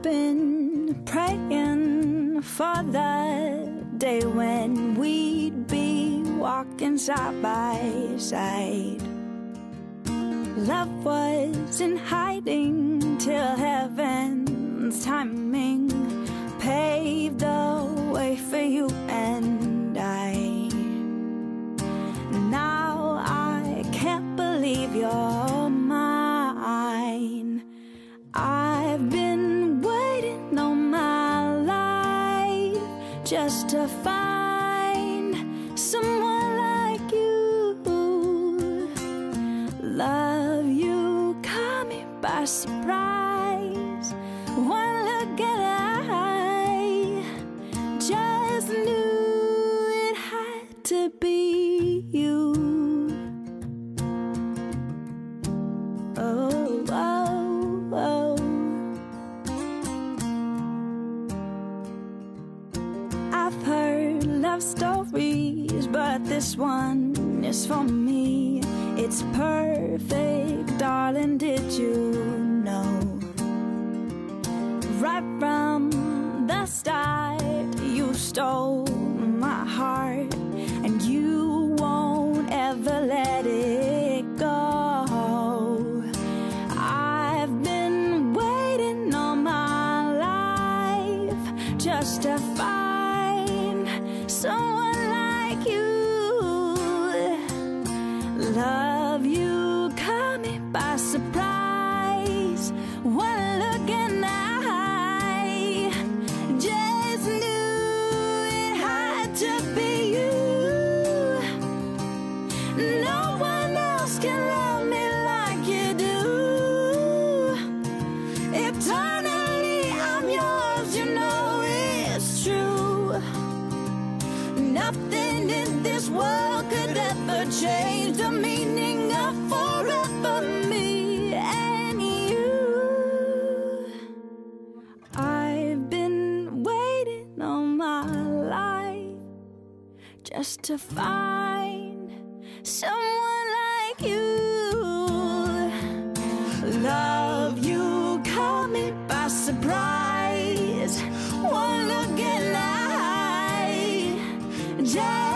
been praying for the day when we'd be walking side by side. Love was in hiding till heaven's timing paved the way for you and I. Now I can't believe you're mine. I've been waiting all my life just to find someone like you. Love you caught me by surprise. One look and I just knew it had to be you. Oh, oh, oh. I've heard love stories, but this one is for me. It's perfect, darling, did you know? Right from the start, you stole my heart, and you won't ever let it go. I've been waiting all my life just to find someone like you. Love you caught me by surprise. One look and I just knew it had to be you. No one else can love me like you do. Eternally I'm yours, you know it's true. Nothing in this world could ever change the meaning of forever, me and you. I've been waiting all my life just to find someone like you. Love you caught me by surprise. One look and I just